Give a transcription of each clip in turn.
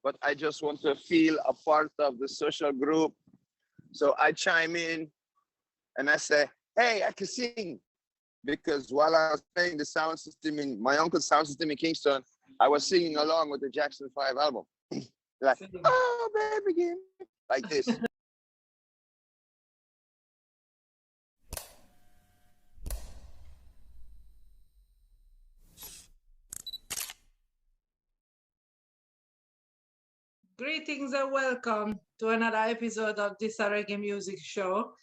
but I just want to feel a part of the social group. So I chime in and I say, hey, I can sing. Because while I was playing the sound system in my uncle's sound system in Kingston, I was singing along with the Jackson 5 album. Like, oh, baby, give me, like this. Greetings and welcome to another episode of this Reggae Music Show.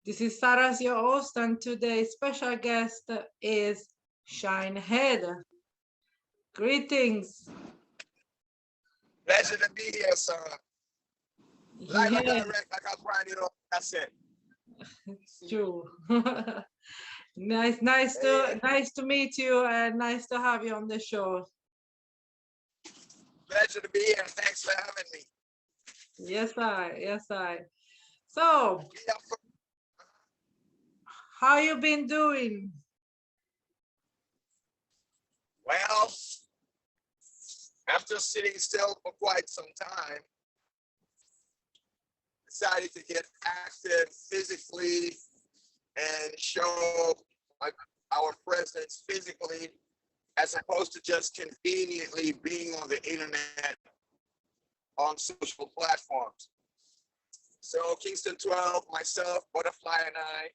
This is saRas, your host, and today's special guest is Shinehead. Greetings. Pleasure to be here, sir. Live and direct, like I find it on cassette. It's true. nice to meet you, and nice to have you on the show. Pleasure to be here. Thanks for having me. Yes, I. So, how you been doing? Well, after sitting still for quite some time, decided to get active physically and show our presence physically, as opposed to just conveniently being on the internet on social platforms. So Kingston 12, myself, Butterfly, and I,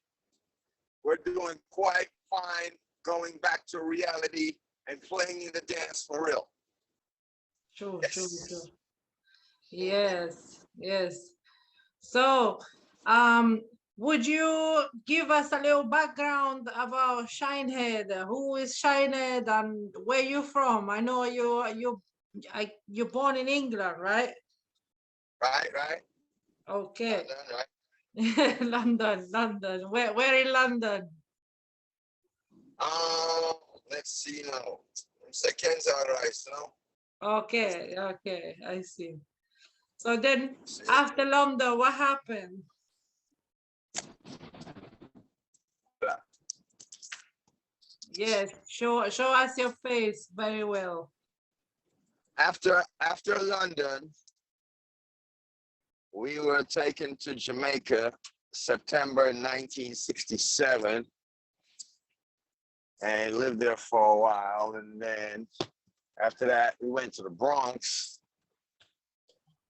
we're doing quite fine going back to reality and playing in the dance for real. True. Yes. So, would you give us a little background about Shinehead? Who is Shinehead and where you from? I know you're born in England, right? Right. Okay. London, right? London. Where in London? Let's see now. Seconds are right, no? Okay, I see. So then after London, what happened? Yes, show us your face very well. After London, we were taken to Jamaica, September 1967, and lived there for a while. And then after that, we went to the Bronx.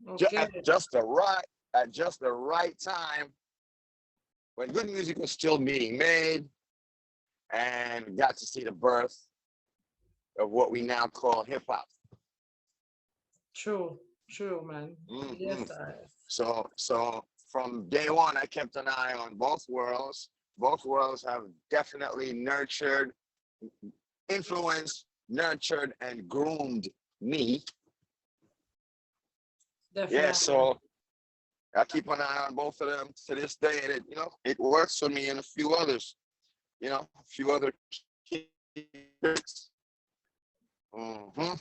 Okay. At just the right time, when good music was still being made, and got to see the birth of what we now call hip hop. True, man. Mm-hmm. Yes, So from day one, I kept an eye on both worlds. Both worlds have definitely influenced, nurtured, and groomed me. Definitely. Yeah, so I keep an eye on both of them to this day, and it works for me and a few others. A few other kids. Mm-hmm.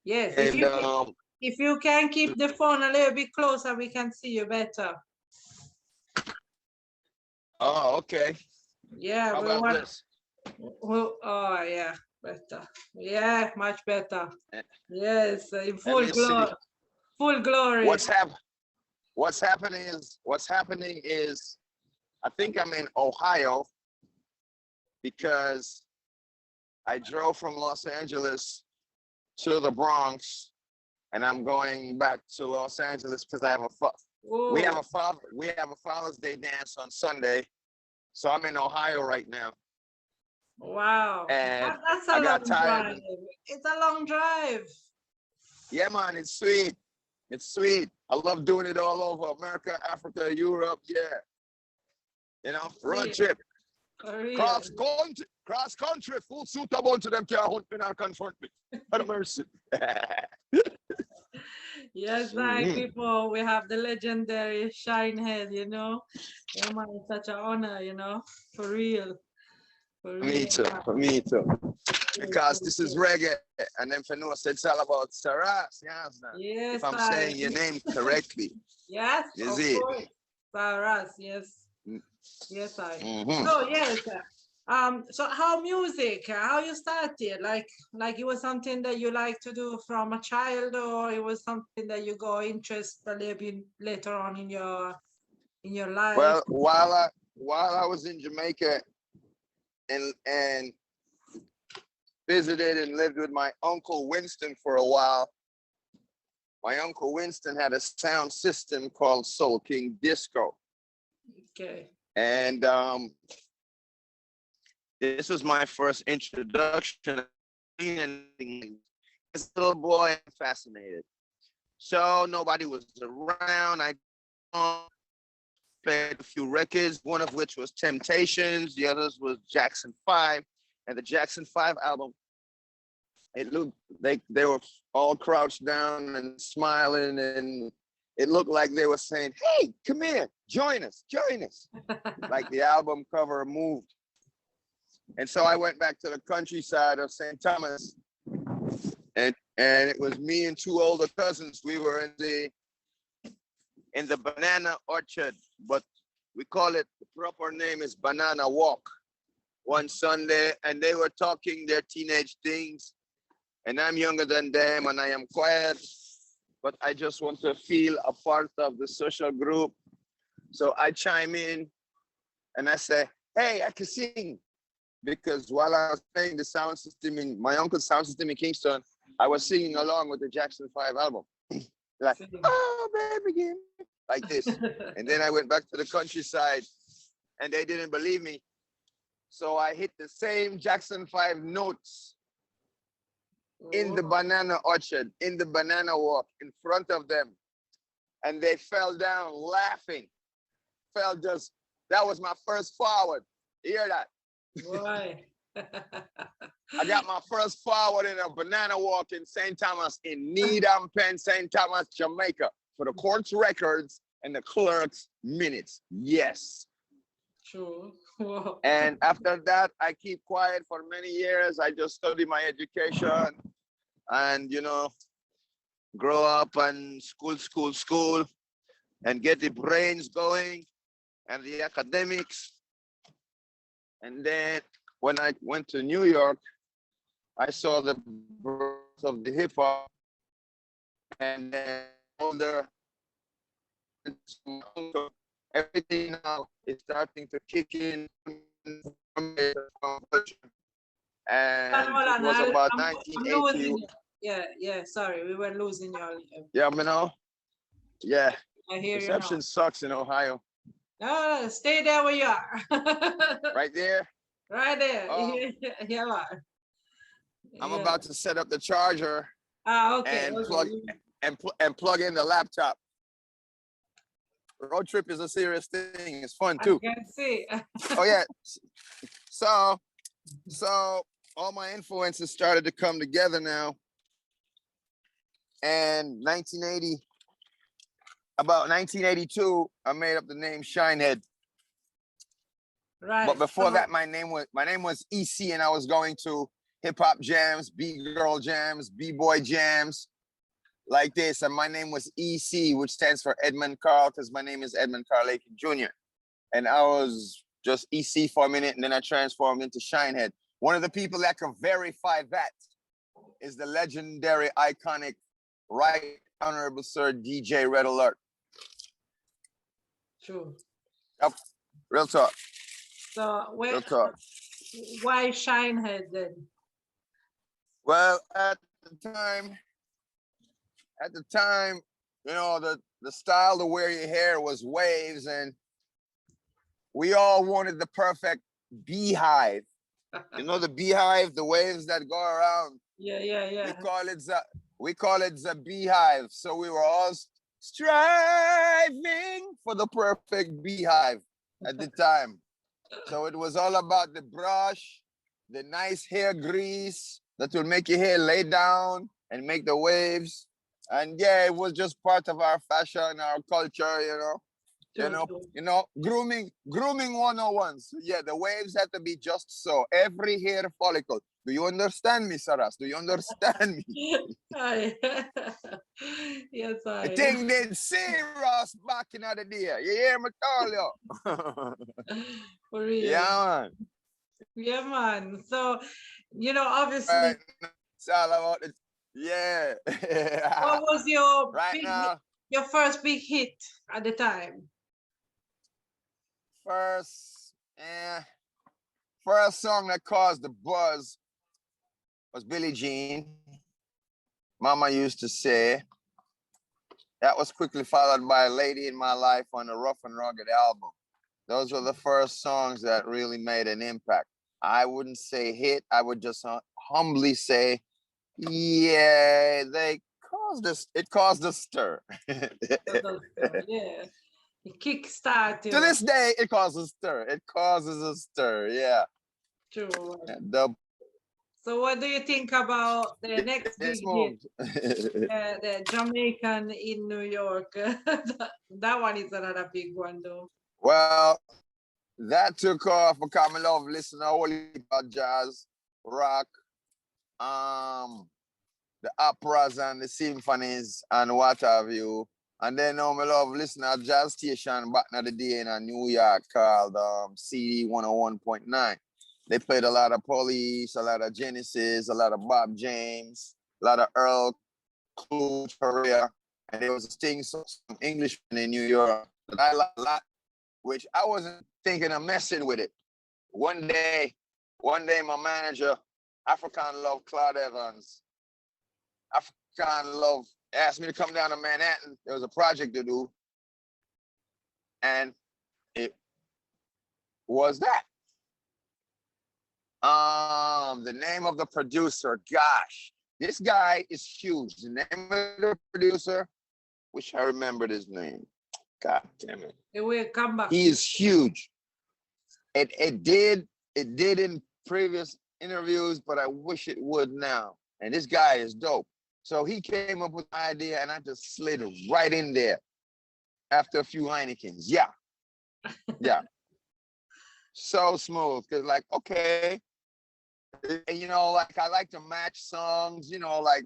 Yes. And, if you can keep the phone a little bit closer, we can see you better. Oh, okay. Yeah. How about this? Oh, yeah, better. Yeah, much better. Yes, in full glory. Full glory. What's happening is, I think I'm in Ohio because I drove from Los Angeles to the Bronx, and I'm going back to Los Angeles because we have a Father's Day dance on Sunday, so I'm in Ohio right now. Wow, and that's a long drive. It's a long drive. Yeah, man, it's sweet. It's sweet. I love doing it all over America, Africa, Europe. Yeah. Road trip. Cross country, full suit about to them, can't hunt me nor confront me. Have mercy. Yes, people, we have the legendary Shinehead, Yeah, man, it's such an honor, for real. Me too. Because this is reggae, and then Fenua said it's all about saRas. Yes, if I'm saying your name correctly. Yes, is it? saRas, yes. Yes, Mm-hmm. So yes, So how music, how you started? Like it was something that you like to do from a child, or it was something that you got interest a little bit later on in your life? Well, while I was in Jamaica and visited and lived with my uncle Winston for a while, my uncle Winston had a sound system called Soul King Disco. Okay. And this was my first introduction. This little boy, I'm fascinated. So nobody was around. I played a few records, one of which was Temptations, the others was Jackson 5. And the Jackson 5 album, it looked like they were all crouched down and smiling, and it looked like they were saying, "Hey, come here, join us, join us." Like the album cover moved. And so I went back to the countryside of St. Thomas, and it was me and two older cousins. We were in the banana orchard, but we call it, the proper name is Banana Walk, one Sunday, and they were talking their teenage things, and I'm younger than them, and I am quiet, but I just want to feel a part of the social group. So I chime in and I say, "Hey, I can sing." Because while I was playing the sound system in my uncle's sound system in Kingston, I was singing along with the Jackson 5 album. Like, "Oh, baby, give me," like this. And then I went back to the countryside and they didn't believe me. So I hit the same Jackson 5 notes in the banana orchard, in the banana walk, in front of them. And they fell down laughing. That was my first forward. You hear that? Why? I got my first forward in a banana walk in St. Thomas, in Needham Pen, St. Thomas, Jamaica, for the court's records and the clerk's minutes. Yes. True. Whoa. And after that, I keep quiet for many years. I just study my education and, grow up and school, and get the brains going and the academics. And then when I went to New York, I saw the birth of the hip hop, and then older, everything now is starting to kick in. And it was about I'm 1980. losing you. Yeah, sorry, we were losing you. Yeah, yeah. I hear Reception you now. sucks in Ohio. No, stay there where you are. Right there? Right there. Oh. Here you are. I'm about to set up the charger Okay. and plug in the laptop. Road trip is a serious thing. It's fun too. I can see. Oh yeah. So all my influences started to come together now. And about 1982, I made up the name Shinehead. Right. But before that, my name was EC, and I was going to hip hop jams, B-girl jams, B-boy jams, like this. And my name was EC, which stands for Edmund Carl, because my name is Edmund Carl Aiken Jr. And I was just EC for a minute, and then I transformed into Shinehead. One of the people that can verify that is the legendary, iconic, Right Honorable Sir DJ Red Alert. True. Yep. Real talk. So Real talk. why Shinehead then? Well, at the time, the style to wear your hair was waves, and we all wanted the perfect beehive. You know the beehive, the waves that go around. Yeah. We call it the beehive. So we were all striving for the perfect beehive at the time. So it was all about the brush, the nice hair grease that will make your hair lay down and make the waves. And yeah, it was just part of our fashion, our culture, grooming 101. So yeah, the waves had to be just so. Every hair follicle. Do you understand me, saRas? Do you understand me? Yes, I. The thing did serious back in the day. You hear me tell you? For real. Yeah, man. Yeah, man. So, Right obviously, now, it's all about it. Yeah. what was your Right big, now, your first big hit at the time? first, first song that caused the buzz was Billie Jean. Mama used to say. That was quickly followed by Lady in My Life on the Rough and Rugged album. Those were the first songs that really made an impact. I wouldn't say hit. I would just humbly say, yeah, they caused us. It caused a stir. Yeah, it kickstart To you. this day, it causes a stir. It causes a stir. Yeah. True. The So, what do you think about the next it's big hit, moved. the Jamaican in New York? That one is another big one, though. Well, that took off because I love listening to holy jazz, rock, um, the operas and the symphonies and what have you. And then I love listening to a jazz station back in the day in New York called CD 101.9. They played a lot of Police, a lot of Genesis, a lot of Bob James, a lot of Earl Clue, Perea. And there was a thing, some Englishman in New York that I like a lot, which I wasn't thinking of messing with it. One day, my manager, African Love Claude Evans, African Love, asked me to come down to Manhattan. There was a project to do, and it was that. The name of the producer, gosh, this guy is huge. The name of the producer, wish I remembered his name. God damn it. It will come back. He is huge. It did in previous interviews, but I wish it would now. And this guy is dope. So he came up with an idea, and I just slid right in there after a few Heinekens. Yeah, yeah. So smooth, because like, okay, like I like to match songs, like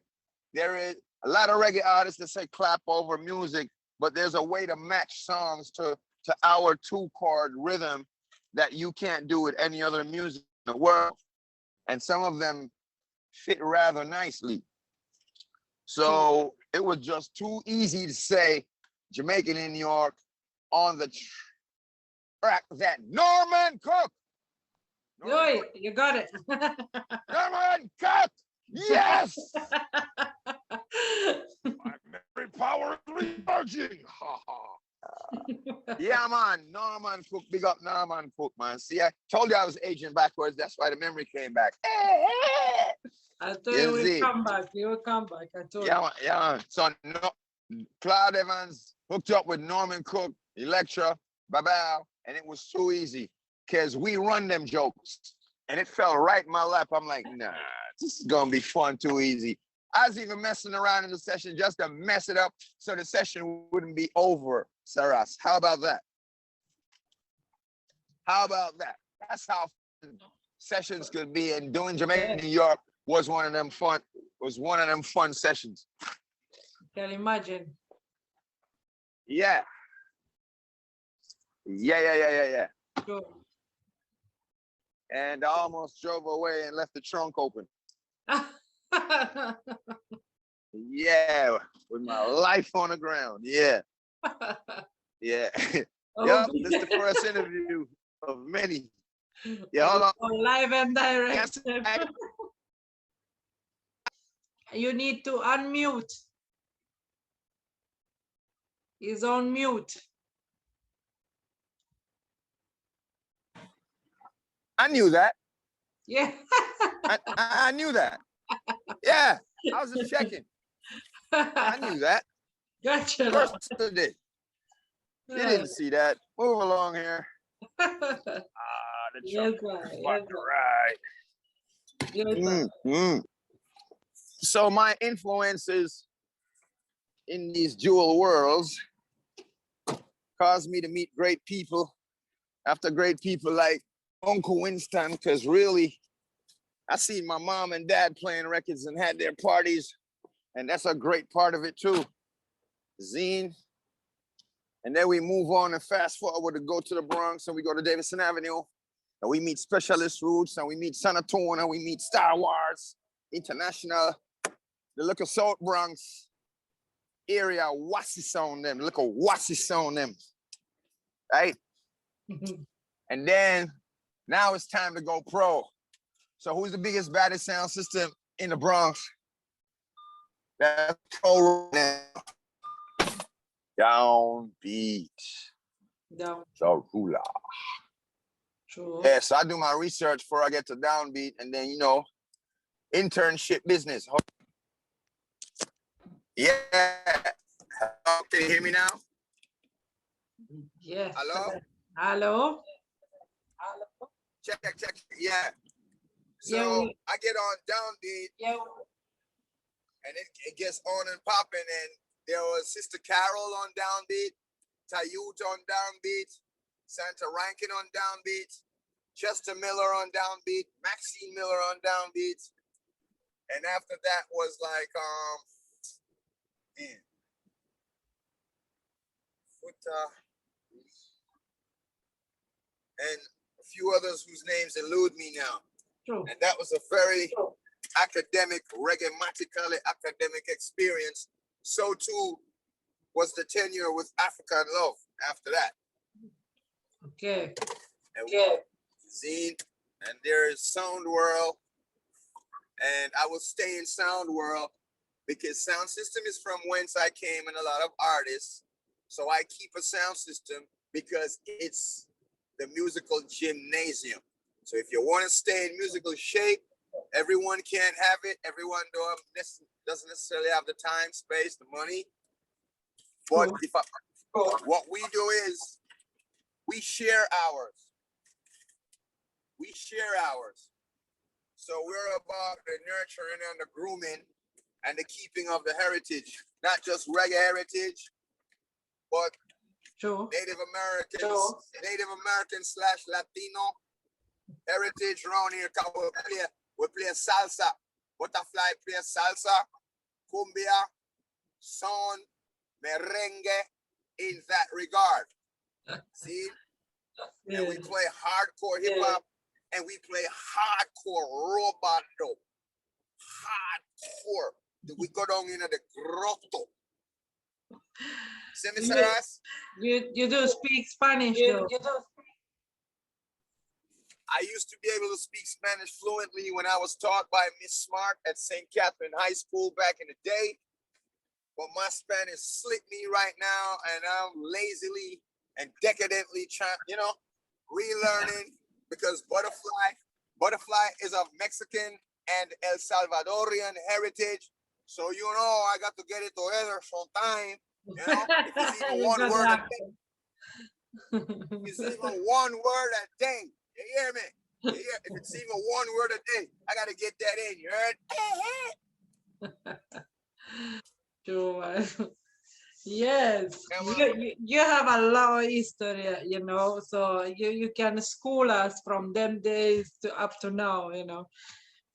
there is a lot of reggae artists that say clap over music, but there's a way to match songs to our 2-chord rhythm that you can't do with any other music in the world. And some of them fit rather nicely. So it was just too easy to say Jamaican in New York on the track that Norman Cook. Oi, you got it. Norman Cook. Yes. My memory power is recharging. Ha ha. Yeah, man. Norman Cook. Big up Norman Cook, man. See, I told you I was aging backwards. That's why the memory came back. I told you will come back. You will come back. I told you. Yeah. So Claude Evans hooked up with Norman Cook, Electra, Babel, and it was too easy because we run them jokes. And it fell right in my lap. I'm like, nah, this is gonna be fun too easy. I was even messing around in the session just to mess it up so the session wouldn't be over, saRas. How about that? How about that? That's how sessions could be. And doing Jamaica in New York was one of them fun sessions. Can you imagine? Yeah. Sure. And I almost drove away and left the trunk open. Yeah, with my life on the ground. Yeah. Yeah. Yep, this is the first interview of many. Yeah, hold on. Live and direct. Yes, you need to unmute. He's on mute. I knew that. Yeah. I knew that. Yeah, I was just checking. I knew that. Gotcha. Of course I did. You didn't see that. Move along here. The yes, right. Yes, So my influences in these dual worlds caused me to meet great people after great people like Uncle Winston, because really, I seen my mom and dad playing records and had their parties, and that's a great part of it too. Zine. And then we move on and fast forward to go to the Bronx, and we go to Davidson Avenue, and we meet Specialist Roots, and we meet Sanatone, and we meet Star Wars International, the look of South Bronx area, Wassy sound them, look at Wassy sound them, right? And then now it's time to go pro. So who's the biggest, baddest sound system in the Bronx? That's pro now. Downbeat. Down. So hula. True. Yeah, so I do my research before I get to Downbeat, and then, you know, internship business. Yeah. Can you hear me now? Yes. Hello? Hello? Check. Yeah. So Yeah, I get on Downbeat, yeah. and it gets on and popping. And there was Sister Carol on Downbeat, Tayut on Downbeat, Santa Rankin on Downbeat, Chester Miller on Downbeat, Maxine Miller on Downbeat. And after that was like, man. And a few others whose names elude me now. True. And that was a very academic, reggae-matically academic experience. So too was the tenure with African Love after that. Okay. And Zine, and there is Sound World. And I will stay in Sound World because sound system is from whence I came, and a lot of artists. So I keep a sound system because it's the musical gymnasium. So if you want to stay in musical shape, everyone can't have it. Everyone doesn't necessarily have the time, space, the money. But what we do is we share ours. We share ours. So we're about the nurturing and the grooming and the keeping of the heritage, not just reggae heritage, but Native Americans, Native American / Latino heritage around here. We play salsa. Butterfly play salsa, cumbia, son, merengue in that regard. See? Yeah. And we play hardcore hip hop, and we play hardcore robot dope. Hardcore. We go down into the grotto. See me, saRas? You do speak Spanish though. I used to be able to speak Spanish fluently when I was taught by Miss Smart at St. Catherine High School back in the day. But my Spanish slipped me right now, and I'm lazily and decadently trying, you know, relearning because Butterfly is of Mexican and El Salvadorian heritage. So, you know, I got to get it together sometime. You know, if it's even one word a day. If it's even one word a day. You hear me? You hear? If it's even one word a day, I got to get that in. You heard? True. Yes, you have a lot of history, you know, so you can school us from them days to up to now, you know,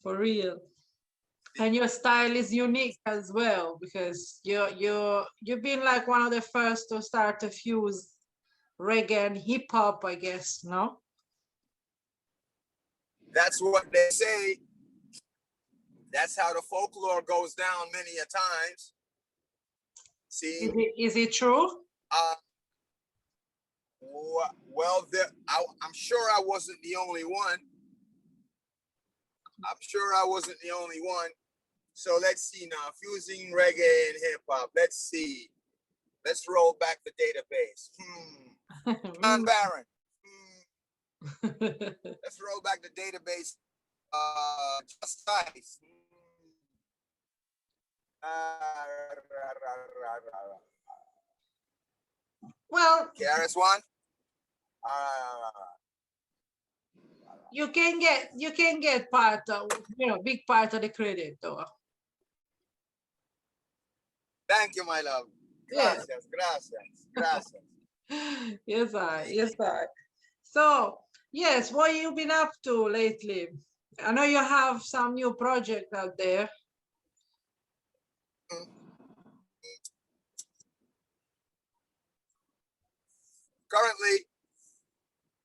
for real. And your style is unique as well, because you've been like one of the first to start to fuse reggae and hip hop, I guess, no? That's what they say. That's how the folklore goes down many a times. See, is it true? Well, I'm sure I wasn't the only one. I'm sure I wasn't the only one. So let's see now, fusing reggae and hip hop. Let's see. Let's roll back the database. John Barron. Let's roll back the database. Just nice. Well, KRS-One. you can get part of, you know, big part of the credit though. Thank you, my love. Gracias, gracias. Yes, I. So, yes, what you been up to lately? I know you have some new project out there. Currently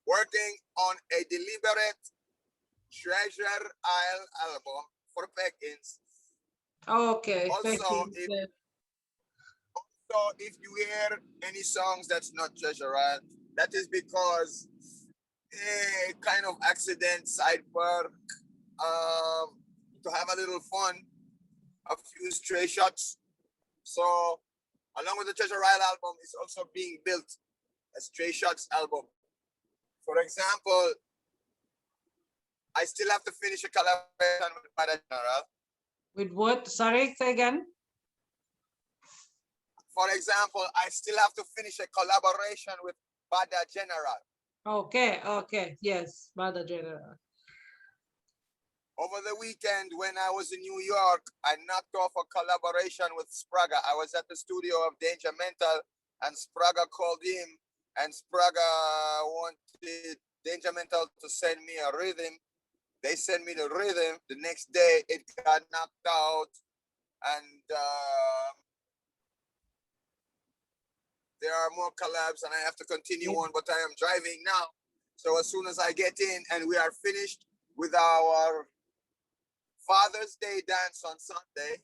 working on a deliberate Treasure Isle album for Peckins. Okay. Also, if you hear any songs that's not Treasure Isle, that is because a kind of accident sidebar, to have a little fun, a few stray shots. So along with the Treasure Isle album, it's also being built a Stray Shots album. For example, I still have to finish a collaboration with Bada General. With what? Sorry, say again. For example, I still have to finish a collaboration with Bada General. Okay, okay, yes, Mother General. Over the weekend, when I was in New York, I knocked off a collaboration with Spraga. I was at the studio of Danger Mental, and Spraga called him, and Spraga wanted Danger Mental to send me a rhythm. They sent me the rhythm. The next day, it got knocked out, and there are more collabs, and I have to continue on, but I am driving now. So as soon as I get in and we are finished with our Father's Day dance on Sunday,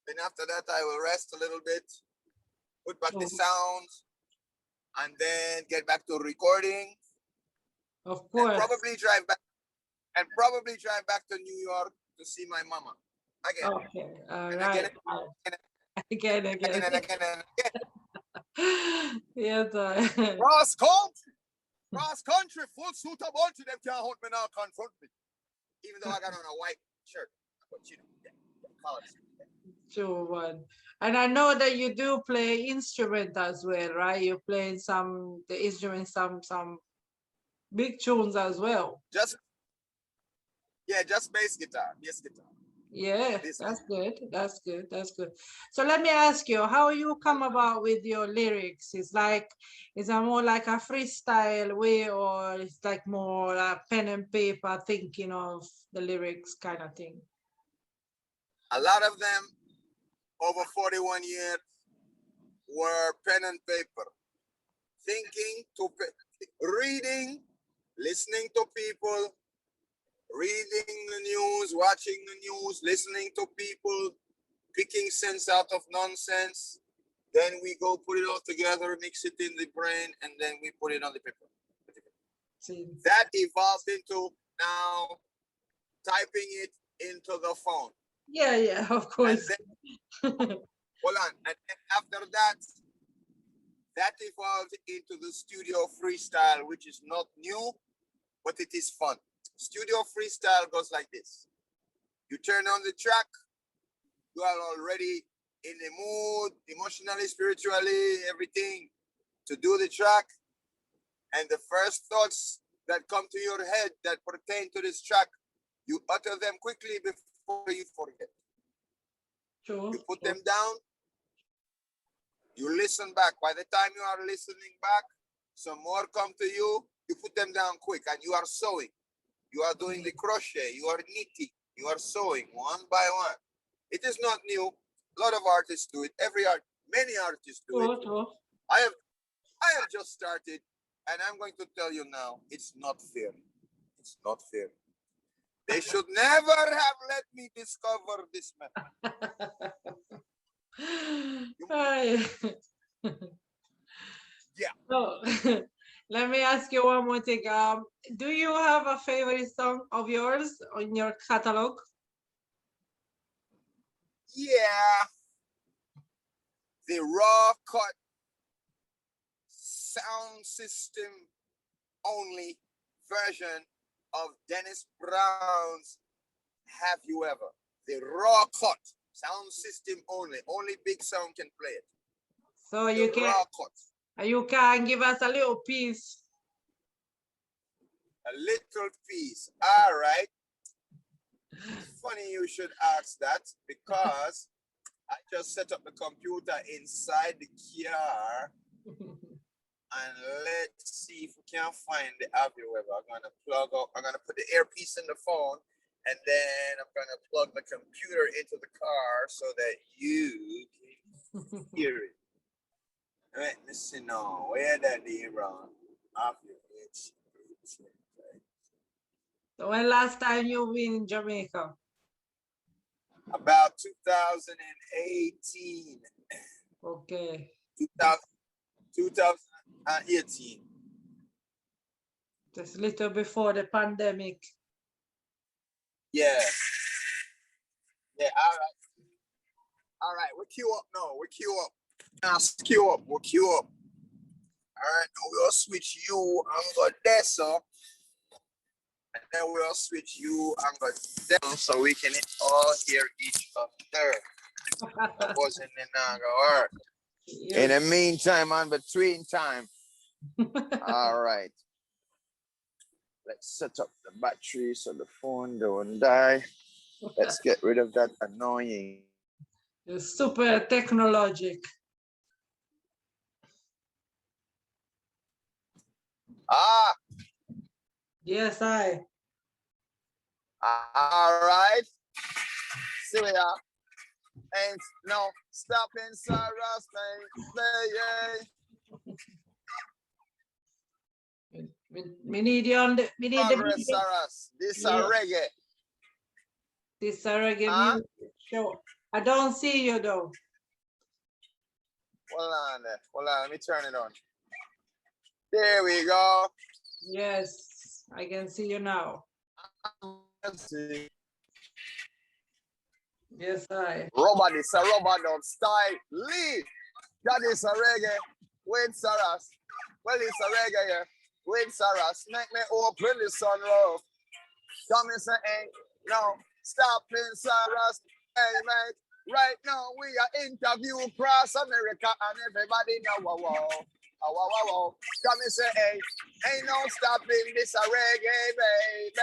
then after that I will rest a little bit, put back the sounds, and then get back to recording. Of course. And probably drive back to New York to see my mama again. Okay, all and right. Again and Again. again and again. Yes, cross country, full suit of all to them can't hold me now, confront me. Even though I got on a white shirt. But you know, colors. True one. And I know that you do play instrument as well, right? You play the instruments, some big tunes as well. Just bass guitar. Yeah, that's good. That's good. That's good. So let me ask you, how you come about with your lyrics? Is it more like a freestyle way, or it's like more pen and paper thinking of the lyrics kind of thing? A lot of them over 41 years were pen and paper. Thinking reading, listening to people, reading the news, watching the news, listening to people, picking sense out of nonsense. Then we go put it all together, mix it in the brain, and then we put it on the paper. That evolved into now typing it into the phone. Yeah, of course. Hold on. And then after that evolved into the studio freestyle, which is not new, but it is fun. Studio freestyle goes like this. You turn on the track, you are already in the mood, emotionally, spiritually, everything, to do the track. And the first thoughts that come to your head that pertain to this track, you utter them quickly before you forget. Sure. You put them down, you listen back. By the time you are listening back, some more come to you, you put them down quick, and you are sewing. You are doing the crochet, you are knitting, you are sewing one by one. It is not new. A lot of artists do it. Many artists do it. I have just started, and I'm going to tell you now, it's not fair. It's not fair. They should never have let me discover this method. Yeah. So, let me ask you one more thing. Do you have a favorite song of yours in your catalog? Yeah. The raw cut sound system only version of Dennis Brown's Have You Ever? The raw cut sound system only. Only Big Sound can play it. So you can give us a little piece. A little piece. All right. Funny you should ask that, because I just set up the computer inside the car. And let's see if we can find the Have You Ever. I'm gonna put the earpiece in the phone, and then I'm gonna plug the computer into the car so that you can hear it. All right, let's see now. Where that they run? Have you it? So when last time you been in Jamaica? About 2018. Okay. 2018. Just a little before the pandemic. Yeah. Yeah, all right. All right, we'll queue up now. We'll queue up. Now, queue up. We'll queue up. All right, now we'll switch you and go there, so. And then we'll switch you and go down so we can all hear each other. That wasn't gonna work. In the meantime, on between time. All right. Let's set up the battery so the phone don't die. Let's get rid of that annoying. It's super technologic. Ah. Yes, I. All right. See we are. Ain't no stopping saRas, We need you on the. We need Progress, the. saRas. This is reggae. This is a reggae music show. I don't see you though. Hold on there. Hold on. Let me turn it on. There we go. Yes, I can see you now. Let's see. Yes, I. Robot, this a robot dog style. Lee. That is a reggae with saRas. Well, it's a reggae here with saRas. Make me open the sunroof. Come and say, ain't no stopping saRas. Hey, mate. Right now, we are interview across America and everybody know, whoa, whoa. Oh, whoa, whoa, whoa. Come and say, hey, ain't no stopping this a reggae, baby.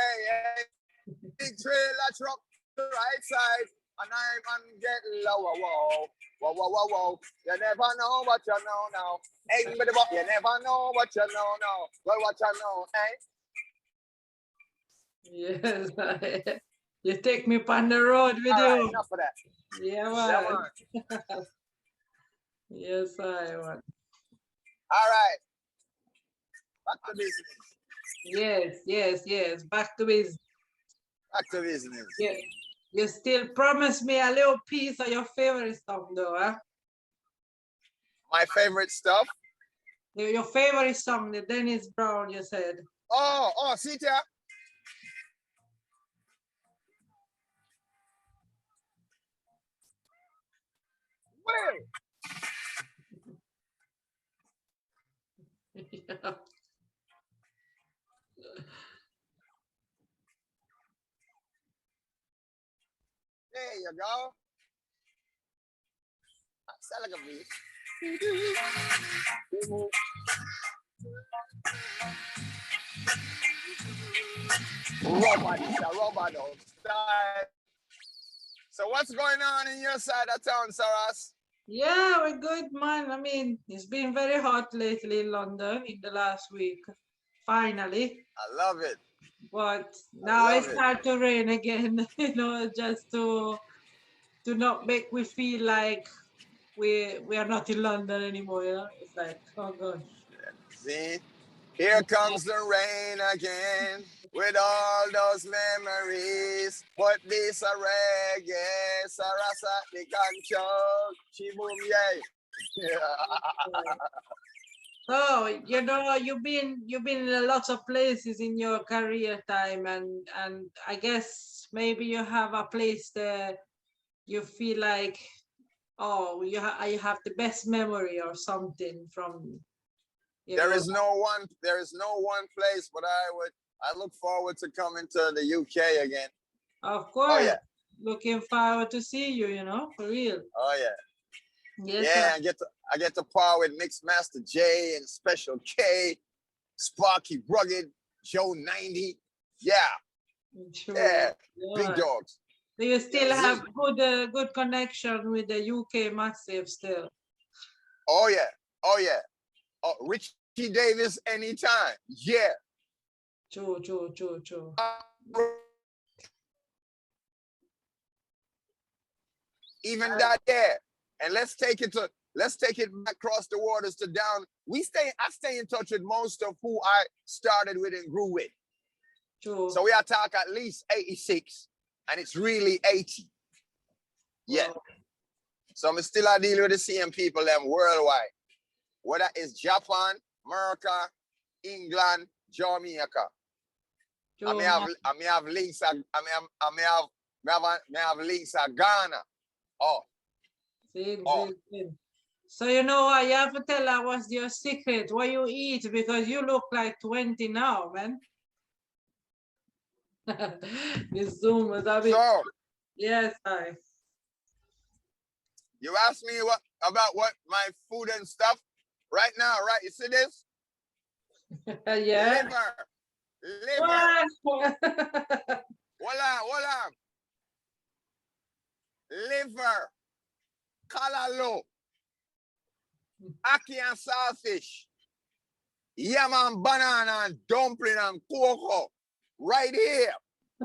Big trailer truck to the right side. And I'm getting lower, whoa, whoa, whoa, whoa, whoa. You never know what you know now. Hey, but you never know what you know now. Well, what you know, eh? Yes, you take me on the road with All right, you. enough of that. Yeah, Yeah, man. man. Yes, I want. All right. Back to business. Yes. Back to business. Back to business. Yeah. You still promise me a little piece of your favorite song, though, huh? My favorite stuff? Your favorite song, the Dennis Brown, you said. Oh, see ya. Wait. Yeah. There you go. Sound like a beat. Robot dog style. So what's going on in your side of town, saRas? Yeah, we're good, man. I mean, it's been very hot lately in London in the last week, finally. I love it. But now it's starting to rain again, you know, just to not make me feel like we are not in London anymore, you know? It's like, oh gosh. See? Here comes the rain again with all those memories. But this a reggae, saRas at the control. She boom, yay. So, you know, you've been in lots of places in your career time, and I guess maybe you have a place that you feel like, oh, you have the best memory or something from. There is no one place, but I look forward to coming to the UK again. Of course. Oh, yeah. Looking forward to see you, you know, for real. Oh yeah. Yes, yeah, I get to par with Mix Master J and Special K, Sparky Rugged, Joe 90. Yeah. True. Yeah. Big dogs. So you still have good connection with the UK massive still. Oh yeah. Oh yeah. Oh, Richie Davis anytime. Yeah. True. Even that, yeah. And let's take it to let's take it back across the waters to down. I stay in touch with most of who I started with and grew with. True. So we are talking at least 86, and it's really 80. Yeah. Wow. So I'm still dealing with the same people them worldwide. Whether it's Japan, America, England, Jamaica. I may have links at links at Ghana. Oh. So you know what, you have to tell us what's your secret, what you eat, because you look like 20 now, man. This Zoom is a bit. So, yes, you asked me about what my food and stuff right now, right? You see this? Yeah. Liver. Hold on. Liver. Callaloo. Ackee and saltfish. Yam and banana and dumpling and cocoa. Right here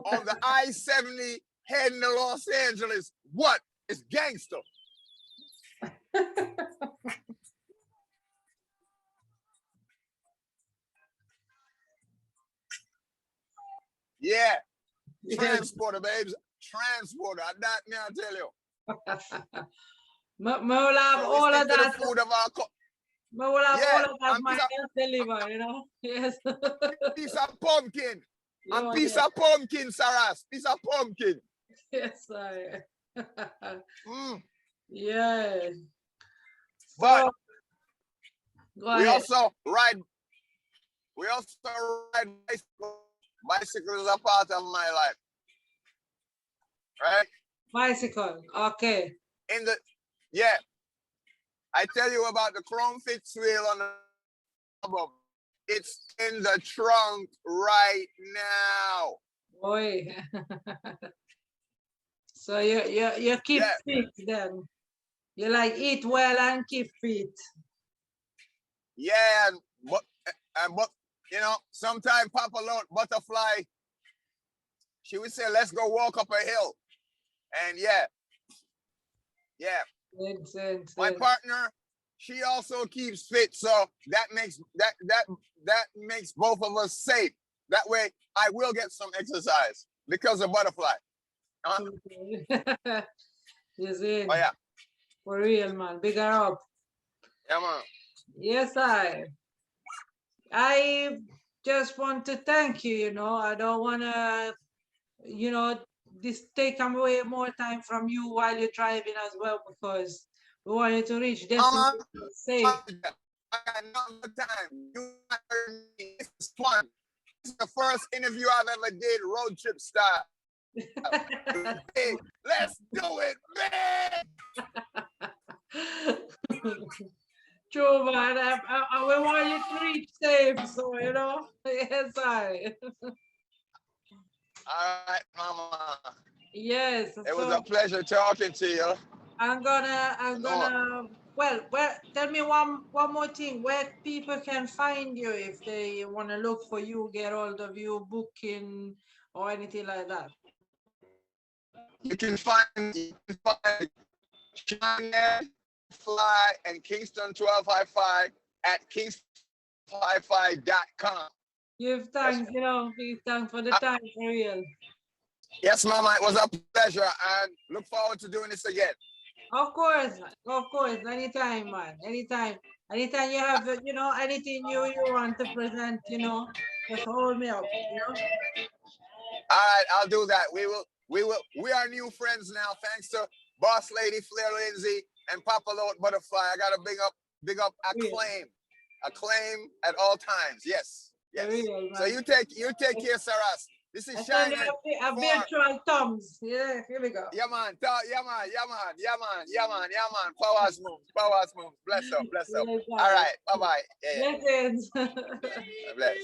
on the I-70 heading to Los Angeles. What? It's gangster. Yeah. Transporter, babes. Transporter. That me I tell you. We'll have all of that. Food of our We'll have all of that my deliver, you know. Yes. Piece of pumpkin. And piece of pumpkin, saRas. Piece of pumpkin. Yes, Yeah. But we also ride bicycle. Bicycle is a part of my life. Right? Bicycle. Okay. I tell you about the chrome fifth wheel on the album. It's in the trunk right now. Boy. So you keep fit then. You like eat well and keep fit. Yeah, but you know, sometimes Papa Butterfly, she would say, let's go walk up a hill. And yeah. My partner, she also keeps fit, so that makes both of us safe. That way I will get some exercise because of Butterfly. Huh? You see? Oh yeah. For real, man. Bigger up. Yeah, man. Yes, I just want to thank you, you know. I don't want to, you know, this take away more time from you while you're driving as well, because we want you to reach destination safe. I got no time. You heard me. This is fun. This is the first interview I've ever did road trip style. Hey, let's do it, man. True, man. We want you to reach safe, so you know. Yes, All right, Mama. Yes. It was a pleasure talking to you. I'm gonna. Well, tell me one more thing. Where people can find you if they want to look for you, get hold of you, booking or anything like that. You can find Shinehead Fly and Kingston 1255 at kingston1255.com. Give thanks, you know, give thanks for the time, for real. Yes, Mama, it was a pleasure and look forward to doing this again. Of course, anytime, man, anytime you have, you know, anything new you want to present, you know, just hold me up, you know. All right, I'll do that. We are new friends now, thanks to Boss Lady Flair Lindsay and Papa Butterfly. I gotta big up acclaim at all times. Yes. Real, so you take care, saRas. This is Shinehead. A virtual thumbs. Yeah, here we go. Yeah, man. Powers moves. Bless up. All right. Bye-bye. Yeah. Blessings. Bless.